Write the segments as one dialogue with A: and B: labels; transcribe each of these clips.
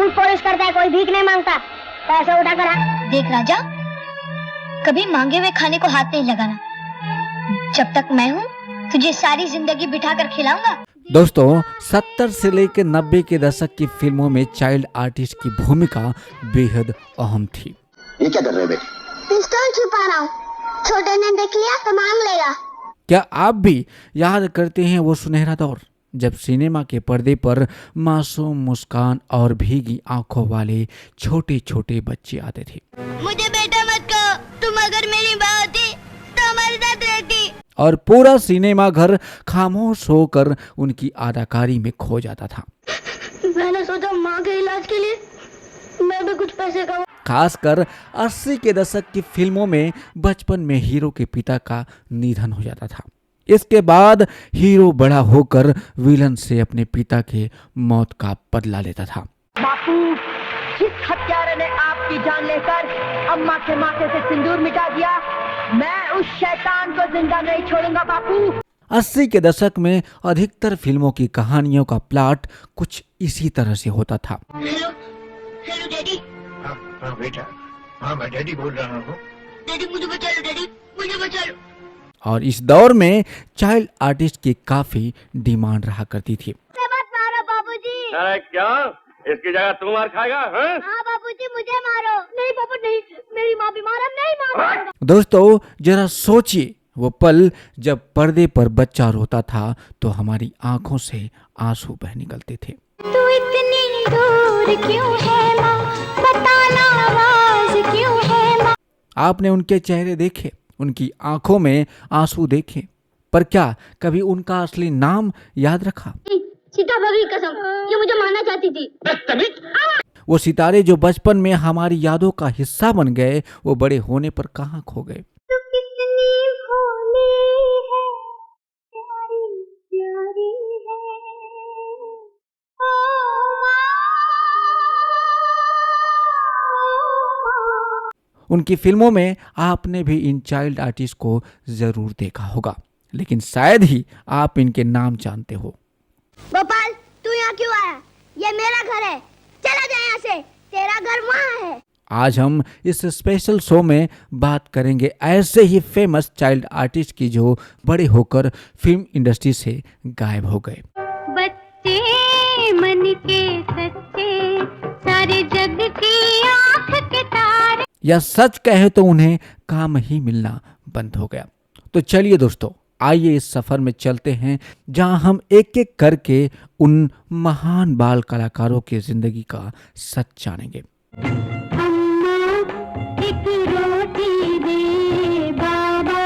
A: Ground polish करता है, कोई भीख नहीं मांगता। पैसे उठा कर
B: देख राजा, कभी मांगे हुए खाने को हाथ नहीं लगाना। जब तक मैं हूँ तुझे सारी जिंदगी बिठा कर खिलाऊंगा।
C: दोस्तों 70 से लेकर 90 के दशक की फिल्मों में चाइल्ड आर्टिस्ट की भूमिका बेहद अहम थी।
D: ये क्या कर रहे हैं बेटे?
A: पिस्तौल छुपा रहा हूँ, छोटे ने देख लिया तो मांग लेगा।
C: क्या आप भी याद करते हैं वो सुनहरा दौर जब सिनेमा के पर्दे पर मासूम मुस्कान और भीगी आंखों वाले छोटे छोटे बच्चे आते थे।
B: मुझे बेटा मत कहो, तुम अगर मेरी माँ होती तो हमारे साथ रहती।
C: और पूरा सिनेमा घर खामोश होकर उनकी अदाकारी में खो जाता था।
A: मैंने सोचा माँ के इलाज के लिए मैं भी कुछ पैसे कमाऊं।
C: खासकर 80 के दशक की फिल्मों में बचपन में हीरो के पिता का निधन हो जाता था। इसके बाद हीरो बड़ा होकर विलन से अपने पिता के मौत का बदला लेता था।
E: बापू, जिस हत्यारे ने आपकी जान लेकर अम्मा के माथे से सिंदूर मिटा दिया, मैं उस शैतान को जिंदा नहीं छोड़ूंगा बापू।
C: 80 के दशक में अधिकतर फिल्मों की कहानियों का प्लॉट कुछ इसी तरह से होता था।
B: Hello daddy.
D: हाँ बेटा, हाँ मैं डैडी बोल रहा हूँ।
B: डैडी मुझे बचा लो, डैडी मुझे बचा लो।
C: और इस दौर में चाइल्ड आर्टिस्ट की काफी डिमांड रहा करती थी।
A: मत मारो बाबूजी।
F: अरे क्या, इसकी जगह तू मार खाएगा?
A: हाँ बाबूजी, मुझे मारो। नहीं पापा नहीं, मेरी माँ बीमार है, नहीं मारो।
C: दोस्तों जरा सोचिए वो पल जब पर्दे पर बच्चा रोता था तो हमारी आंखों से आंसू बह निकलते थे।
A: तू इतनी दूर क्यों है माँ, बताना आवाज क्यों है माँ।
C: आपने उनके चेहरे देखे, उनकी आंखों में आंसू देखे, पर क्या कभी उनका असली नाम याद रखा?
A: सीता भाभी की कसम, ये मुझे मारना चाहती थी।
C: वो सितारे जो बचपन में हमारी यादों का हिस्सा बन गए, वो बड़े होने पर कहाँ खो गए?
A: तू कितनी भोली है, प्यारी प्यारी है। ओ माँ।
C: उनकी फिल्मों में आपने भी इन चाइल्ड आर्टिस्ट को जरूर देखा होगा, लेकिन शायद ही आप इनके नाम जानते हो।
A: गोपाल, तू यहाँ क्यों आया? ये मेरा घर है, चला जा यहाँ से, तेरा घर वहाँ है।
C: आज हम इस स्पेशल शो में बात करेंगे ऐसे ही फेमस चाइल्ड आर्टिस्ट की जो बड़े होकर फिल्म इंडस्ट्री से गायब हो गए।
A: बच्चे मन के सच्चे, सारे जग की आँख के तारे।
C: या सच कहे तो उन्हें काम ही मिलना बंद हो गया। तो चलिए दोस्तों, आइए इस सफर में चलते हैं जहां हम एक एक करके उन महान बाल कलाकारों की जिंदगी का सच जानेंगे।
A: एक रोटी दे बाबा,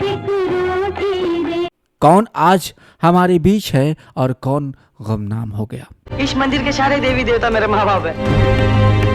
A: एक रोटी दे।
C: कौन आज हमारे बीच है और कौन गुमनाम हो गया?
E: इस मंदिर के सारे देवी देवता मेरे माँ बाप है।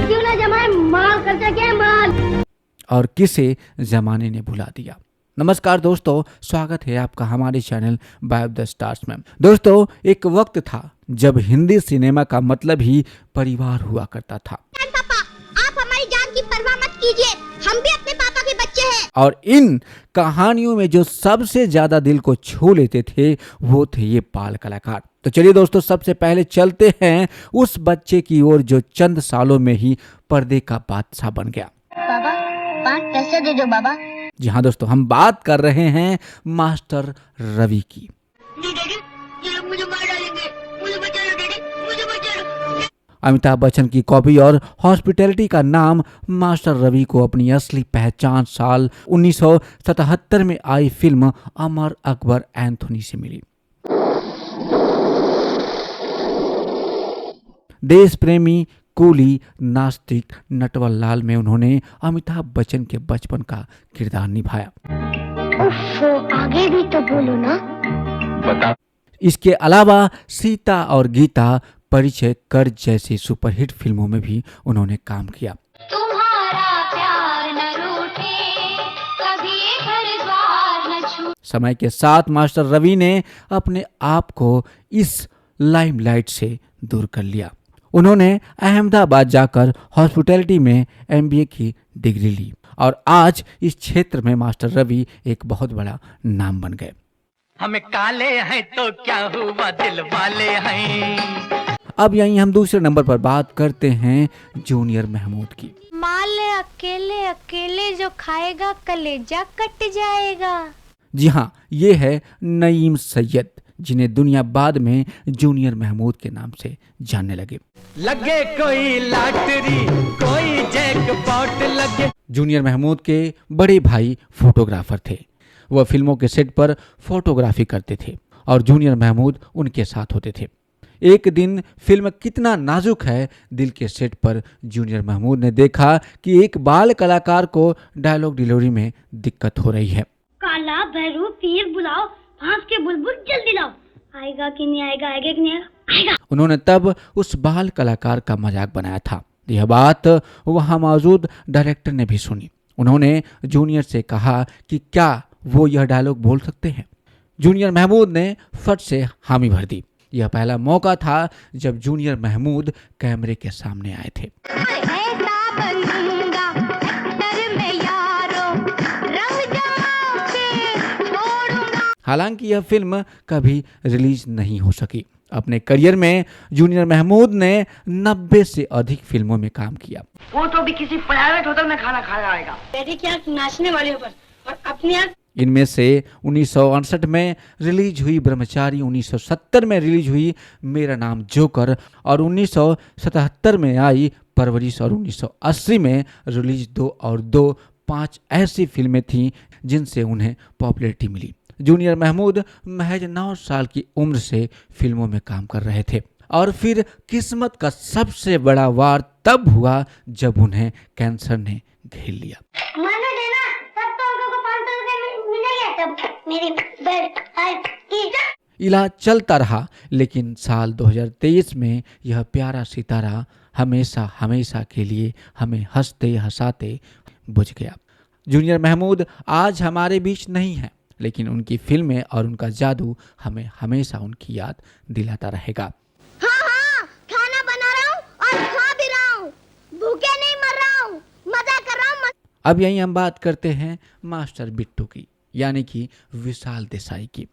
A: क्यों ना जमाए, माल खर्चा क्या है माल।
C: और किसे जमाने ने भुला दिया। नमस्कार दोस्तों, स्वागत है आपका हमारे चैनल बाय द स्टार्स में। दोस्तों एक वक्त था जब हिंदी सिनेमा का मतलब ही परिवार हुआ करता था।
A: पापा, आप हमारी जान की परवाह मत कीजिए, हम भी अपने पापा के बच्चे हैं।
C: और इन कहानियों में जो सबसे ज्यादा दिल को छू लेते थे वो थे ये बाल कलाकार। तो चलिए दोस्तों, सबसे पहले चलते हैं उस बच्चे की ओर जो चंद सालों में ही पर्दे का बादशाह बन गया।
B: बाबा 5 पैसे दे दो बाबा।
C: जी हाँ दोस्तों, हम बात कर रहे हैं मास्टर रवि की।
B: नहीं डैडी, ये लोग मुझे मार डालेंगे, मुझे बचा लो डैडी, मुझे बचा लो।
C: अमिताभ बच्चन की कॉपी और हॉस्पिटैलिटी का नाम मास्टर रवि को अपनी असली पहचान साल 1977 में आई फिल्म अमर अकबर एंथोनी से मिली। देश प्रेमी, कूली, नास्तिक, नटवर लाल में उन्होंने अमिताभ बच्चन के बचपन का किरदार निभाया।
A: आगे भी तो बोलो ना।
F: बता।
C: इसके अलावा सीता और गीता, परिचय, कर्ज जैसी सुपरहिट फिल्मों में भी उन्होंने काम किया।
A: तुम्हारा प्यार न रूठे, कभी घर द्वार न छूटे।
C: समय के साथ मास्टर रवि ने अपने आप को इस लाइमलाइट से दूर कर लिया। उन्होंने अहमदाबाद जाकर हॉस्पिटैलिटी में MBA की डिग्री ली और आज इस क्षेत्र में मास्टर रवि एक बहुत बड़ा नाम बन गए।
E: हमें काले हैं तो क्या हुआ, दिल वाले हैं।
C: अब यहीं हम दूसरे नंबर पर बात करते हैं जूनियर महमूद की।
B: माल अकेले अकेले जो खाएगा कलेजा कट जाएगा।
C: जी हाँ, ये है नईम सैयद, जिन्हें दुनिया बाद में जूनियर महमूद के नाम से जानने लगे।
G: लगे कोई लॉटरी कोई जैकपॉट लगे।
C: जूनियर महमूद के बड़े भाई फोटोग्राफर थे। वह फिल्मों के सेट पर फोटोग्राफी करते थे और जूनियर महमूद उनके साथ होते थे। एक दिन फिल्म कितना नाजुक है दिल के सेट पर जूनियर महमूद ने देखा कि एक बाल कलाकार को डायलॉग डिलीवरी में दिक्कत हो रही है।
A: काला भैरू पीर बुलाओ, फांस के बुलबुल जल्दी लाओ, आएगा कि नहीं आएगा, आएगा कि नहीं आएगा।
C: उन्होंने तब उस बाल कलाकार का मजाक बनाया था। यह बात वहां मौजूद डायरेक्टर ने भी सुनी। उन्होंने जूनियर से कहा कि क्या वो यह डायलॉग बोल सकते हैं। जूनियर महमूद ने फट से हामी भर दी। यह पहला मौका था जब जूनियर महमूद कैमरे के सामने आए थे। हालांकि यह फिल्म कभी रिलीज नहीं हो सकी। अपने करियर में जूनियर महमूद ने 90 से अधिक फिल्मों में काम किया।
E: वो तो भी किसी प्राइवेट होटल में खाना खाया आएगा।
A: तेरी क्या नाचने वाले ऊपर और अपनी आँख।
C: इनमें से 1968 में रिलीज हुई ब्रह्मचारी, 1970 में रिलीज हुई मेरा नाम जोकर और 1977 में आई परवरिश और 1980 में रिलीज 2 और 2 5 ऐसी फिल्में थीं जिनसे उन्हें पॉपुलैरिटी मिली। जूनियर महमूद महज 9 साल की उम्र से फिल्मों में काम कर रहे थे और फिर किस्मत का सबसे बड़ा वार तब हुआ जब उन्हें कैंसर ने घेर लिया। इलाज चलता रहा, लेकिन साल 2023 में यह प्यारा सितारा हमेशा हमेशा के लिए हमें हंसते हंसाते बुझ गया। जूनियर महमूद आज हमारे बीच नहीं है, लेकिन उनकी फिल्में और उनका जादू हमें हमेशा उनकी याद दिलाता रहेगा।
A: हाँ, खाना बना रहा हूँ और खा भी रहा हूँ, भूखे नहीं मर रहा हूँ, मजा कर रहा हूँ।
C: अब यहीं हम बात करते हैं मास्टर बिट्टू की, यानी कि विशाल देसाई की।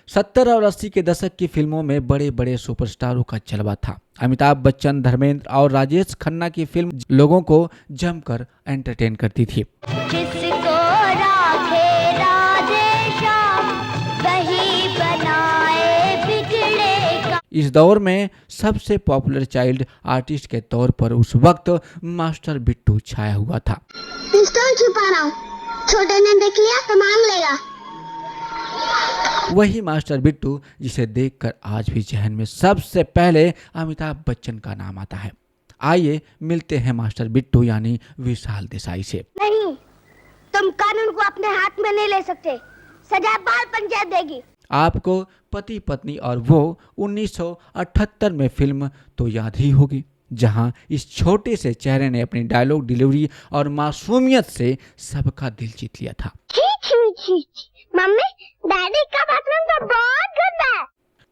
C: 70 और 80 के दशक की फिल्मों में बड़े बड़े सुपरस्टारों का जलवा था। अमिताभ बच्चन, धर्मेंद्र और राजेश खन्ना की फिल्म लोगों को जमकर एंटरटेन करती थी।
B: जिसको राखे राधेशा वही बनाए बिगड़ेगा।
C: इस दौर में सबसे पॉपुलर चाइल्ड आर्टिस्ट के तौर पर उस वक्त मास्टर बिट्टू छाया हुआ था।
A: पिस्तौल छुपा रहा हूँ, छोटे ने देख लिया तो मांग लेगा।
C: वही मास्टर बिट्टू जिसे देखकर आज भी जहन में सबसे पहले अमिताभ बच्चन का नाम आता है। आइए मिलते हैं मास्टर बिट्टू यानी विशाल देसाई से।
A: नहीं, तुम कानून को अपने हाथ में नहीं ले सकते, सजा बाल पंचायत देगी।
C: आपको पति पत्नी और वो 1978 में फिल्म तो याद ही होगी, जहां इस छोटे से चेहरे ने अपनी डायलॉग डिलीवरी और मासूमियत से सबका दिल जीत लिया था।
A: मम्मी, डैडी का बाथरूम तो बहुत गंदा है।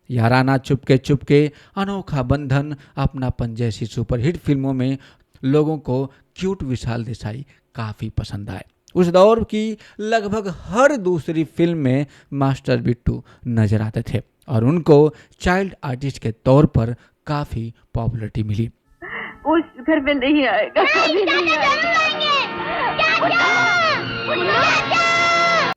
C: याराना, चुपके चुपके, अनोखा बंधन, अपनापन जैसी सुपरहिट फिल्मों में लोगों को क्यूट विशाल देसाई काफी पसंद आए। उस दौर की लगभग हर दूसरी फिल्म में मास्टर बिट्टू नजर आते थे और उनको चाइल्ड आर्टिस्ट के तौर पर काफी पॉपुलैरिटी मिली।
E: उस घर में नहीं आएगा, कभी नहीं आएगा।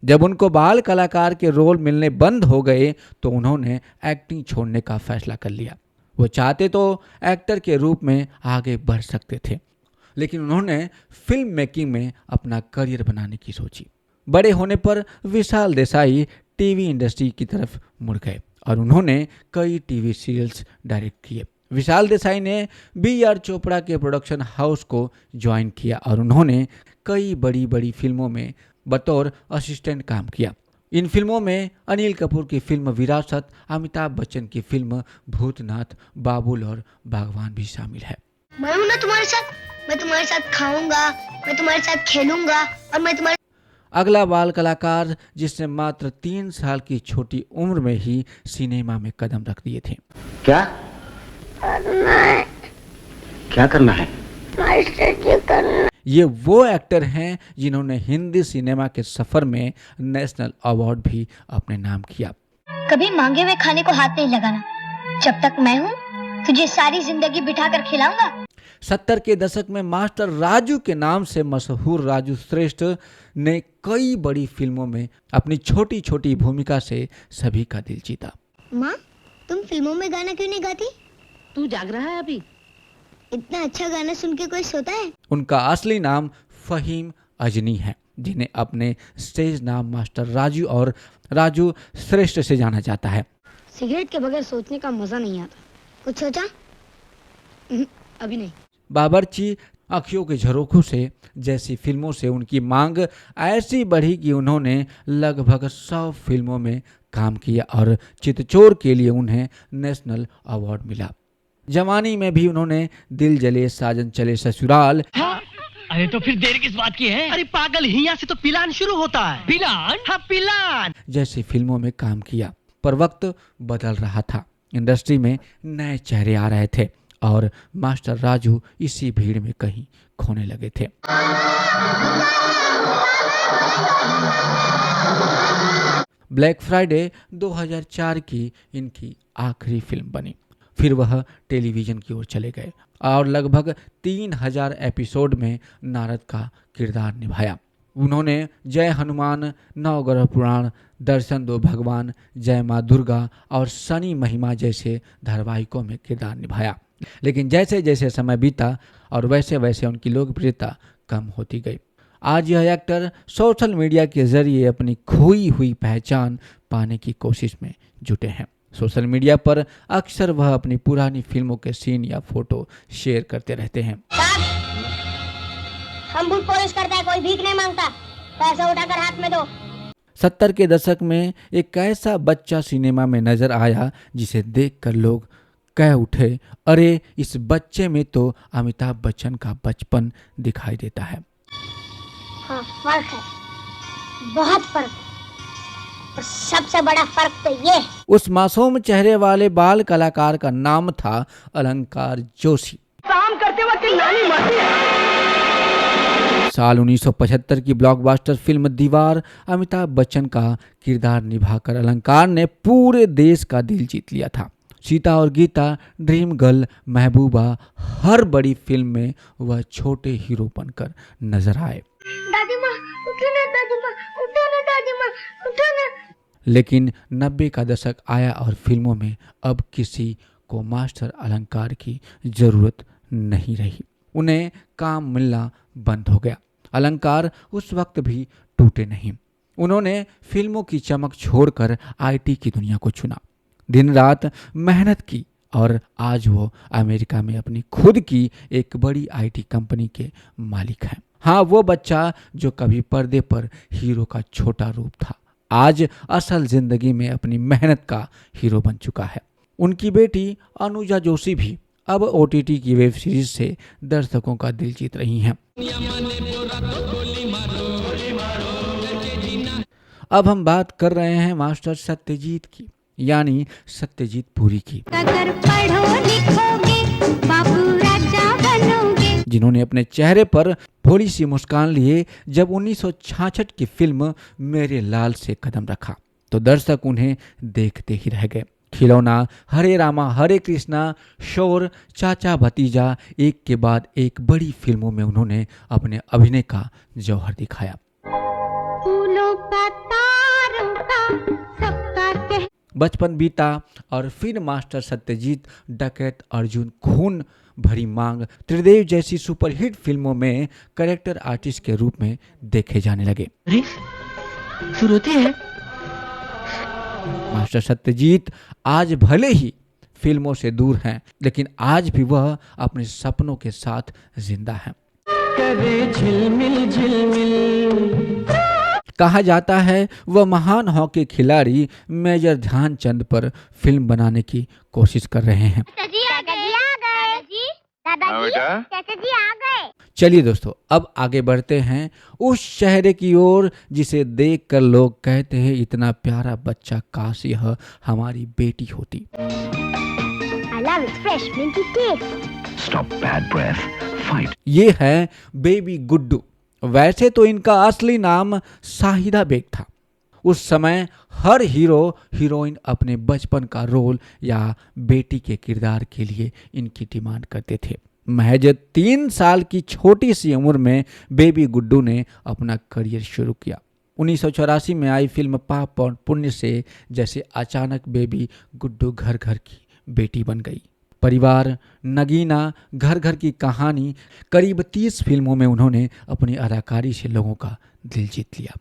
C: जब उनको बाल कलाकार के रोल मिलने बंद हो गए तो उन्होंने एक्टिंग छोड़ने का फैसला कर लिया। वो चाहते तो एक्टर के रूप में आगे बढ़ सकते थे, लेकिन उन्होंने फिल्म मेकिंग में अपना करियर बनाने की सोची। बड़े होने पर विशाल देसाई टीवी इंडस्ट्री की तरफ मुड़ गए और उन्होंने कई टीवी सीरियल्स डायरेक्ट किए। विशाल देसाई ने बी.आर. चोपड़ा के प्रोडक्शन हाउस को ज्वाइन किया और उन्होंने कई बड़ी बड़ी फिल्मों में बतौर असिस्टेंट काम किया। इन फिल्मों में अनिल कपूर की फिल्म विरासत, अमिताभ बच्चन की फिल्म भूतनाथ, बाबुल और बागवान भी शामिल है।
A: मैं हूं ना तुम्हारे साथ, मैं तुम्हारे साथ खाऊंगा, मैं तुम्हारे साथ खेलूंगा और मैं तुम्हारे।
C: अगला बाल कलाकार जिसने मात्र 3 साल की छोटी उम्र में ही सिनेमा में कदम रख दिए थे।
D: क्या करना है?
C: ये वो एक्टर हैं जिन्होंने हिंदी सिनेमा के सफर में नेशनल अवार्ड भी अपने नाम किया।
B: कभी मांगे हुए खाने को हाथ नहीं लगाना। जब तक मैं हूँ तुझे सारी जिंदगी बिठाकर खिलाऊंगा।
C: 70 के दशक में मास्टर राजू के नाम से मशहूर राजू श्रेष्ठ ने कई बड़ी फिल्मों में अपनी छोटी छोटी भूमिका से सभी का दिल जीता।
A: माँ, तुम फिल्मों में गाना क्यों नहीं गाती?
E: तू जाग रहा है अभी?
A: इतना अच्छा गाना सुन के कोई सोता है?
C: उनका असली नाम फहीम अजनी है, जिन्हें अपने स्टेज नाम मास्टर राजू और राजू श्रेष्ठ से जाना जाता है।
A: सिगरेट के बगैर सोचने का मजा नहीं आता। कुछ सोचा? अभी नहीं।
C: बाबरची आँखियों के झरोखों से जैसी फिल्मों से उनकी मांग ऐसी बढ़ी कि उन्होंने लगभग 100 फिल्मों में काम किया और चितचोर के लिए उन्हें नेशनल अवार्ड मिला। जवानी में भी उन्होंने दिल जले साजन चले ससुराल,
G: अरे तो फिर देर किस बात की है? अरे पागल, यहाँ से तो पिलान शुरू होता है। पिलान? हाँ पिलान
C: जैसी फिल्मों में काम किया। पर वक्त बदल रहा था, इंडस्ट्री में नए चेहरे आ रहे थे और मास्टर राजू इसी भीड़ में कहीं खोने लगे थे। ब्लैक फ्राइडे 2004 की इनकी आखिरी फिल्म बनी। फिर वह टेलीविजन की ओर चले गए और लगभग 3000 एपिसोड में नारद का किरदार निभाया। उन्होंने जय हनुमान, नवग्रह पुराण, दर्शन दो भगवान, जय माँ दुर्गा और शनि महिमा जैसे धारावाहिकों में किरदार निभाया। लेकिन जैसे जैसे समय बीता और वैसे वैसे उनकी लोकप्रियता कम होती गई। आज यह एक्टर सोशल मीडिया के जरिए अपनी खोई हुई पहचान पाने की कोशिश में जुटे हैं। सोशल मीडिया पर अक्सर वह अपनी पुरानी फिल्मों के सीन या फोटो शेयर करते रहते हैं।
A: हम भूत पुलिस करता है, कोई भीख नहीं मांगता, पैसा उठाकर हाथ में दो।
C: 70 के दशक में एक ऐसा बच्चा सिनेमा में नजर आया जिसे देखकर लोग कह उठे, अरे इस बच्चे में तो अमिताभ बच्चन का बचपन दिखाई देता है।
A: हाँ, फर्क है, बहुत फर्क है। और सबसे बड़ा फर्क तो ये है।
C: उस मासूम चेहरे वाले बाल कलाकार का नाम था अलंकार जोशी।
E: काम करते वक्त नानी मरती है।
C: साल 1975 की ब्लॉकबस्टर फिल्म दीवार अमिताभ बच्चन का किरदार निभाकर अलंकार ने पूरे देश का दिल जीत लिया था। सीता और गीता, ड्रीम गर्ल, महबूबा, हर बड़ी फिल्म में वह छोटे हीरो बनकर नजर आए।
A: दादी माँ उठो ना, दादी माँ उठो ना, दादी माँ उठो ना।
C: लेकिन 90 का दशक आया और फिल्मों में अब किसी को मास्टर अलंकार की जरूरत नहीं रही। उन्हें काम मिलना बंद हो गया। अलंकार उस वक्त भी टूटे नहीं। उन्होंने फिल्मों की चमक छोड़कर आईटी की दुनिया को चुना, दिन रात मेहनत की और आज वो अमेरिका में अपनी खुद की एक बड़ी आईटी कंपनी के मालिक हैं। हाँ, वो बच्चा जो कभी पर्दे पर हीरो का छोटा रूप था, आज असल जिंदगी में अपनी मेहनत का हीरो बन चुका है। उनकी बेटी अनुजा जोशी भी अब ओटीटी की वेब सीरीज से दर्शकों का दिल जीत रही हैं। अब हम बात कर रहे हैं मास्टर सत्यजीत की, यानी सत्यजीत पुरी की,
A: अगर पढ़ो लिखोगे बाबू राजा बनोगे,
C: जिन्होंने अपने चेहरे पर थोड़ी सी मुस्कान लिए जब 1966 की फिल्म मेरे लाल से कदम रखा तो दर्शक उन्हें देखते ही रह गए। खिलौना, हरे रामा हरे कृष्णा, शोर, चाचा भतीजा, एक के बाद एक बड़ी फिल्मों में उन्होंने अपने अभिनय का जौहर दिखाया।
A: फूलों का तारों का सबका
C: बचपन बीता और फिर मास्टर सत्यजीत, डकैत, अर्जुन, खून भरी मांग, त्रिदेव जैसी सुपरहिट फिल्मों में कैरेक्टर आर्टिस्ट के रूप में देखे जाने लगे।
E: शुरू होती है।
C: मास्टर सत्यजीत आज भले ही फिल्मों से दूर हैं, लेकिन आज भी वह अपने सपनों के साथ जिंदा हैं।
G: करे झिलमिल झिलमिल।
C: कहा जाता है वह महान हॉकी खिलाड़ी मेजर ध्यानचंद पर फिल्म बनाने की कोशिश कर रहे हैं।
A: दादाजी आ गए।
C: चलिए दोस्तों, अब आगे बढ़ते हैं उस चेहरे की ओर जिसे देखकर लोग कहते हैं इतना प्यारा बच्चा, काश यह हमारी बेटी होती।
A: I love its fresh minty taste.
D: Stop bad breath. Fight.
C: ये है बेबी गुड्डू। वैसे तो इनका असली नाम शाहिदा बेग था। उस समय हर हीरो हीरोइन अपने बचपन का रोल या बेटी के किरदार के लिए इनकी डिमांड करते थे। महज 3 साल की छोटी सी उम्र में बेबी गुड्डू ने अपना करियर शुरू किया। 1984 में आई फिल्म पाप और पुण्य से जैसे अचानक बेबी गुड्डू घर घर की बेटी बन गई। परिवार, नगीना, घर घर की कहानी, करीब 30 फिल्मों में उन्होंने अपनी अदाकारी से लोगों का दिल जीत लिया।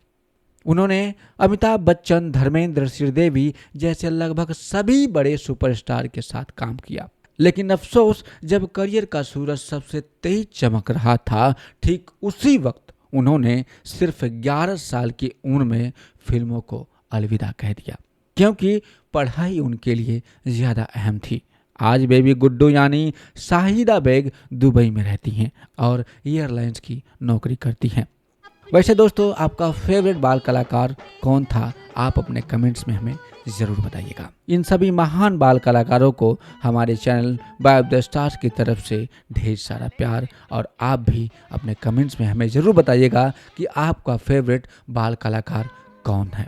C: उन्होंने अमिताभ बच्चन, धर्मेंद्र, श्रीदेवी जैसे लगभग सभी बड़े सुपरस्टार के साथ काम किया। लेकिन अफसोस, जब करियर का सूरज सबसे तेज चमक रहा था, ठीक उसी वक्त उन्होंने सिर्फ 11 साल की उम्र में फिल्मों को अलविदा कह दिया, क्योंकि पढ़ाई उनके लिए ज़्यादा अहम थी। आज बेबी गुड्डू यानी शाहिदा बेग दुबई में रहती हैं और एयरलाइंस की नौकरी करती हैं। वैसे दोस्तों, आपका फेवरेट बाल कलाकार कौन था? आप अपने कमेंट्स में हमें ज़रूर बताइएगा। इन सभी महान बाल कलाकारों को हमारे चैनल बाय द स्टार्स की तरफ से ढेर सारा प्यार, और आप भी अपने कमेंट्स में हमें ज़रूर बताइएगा कि आपका फेवरेट बाल कलाकार कौन है।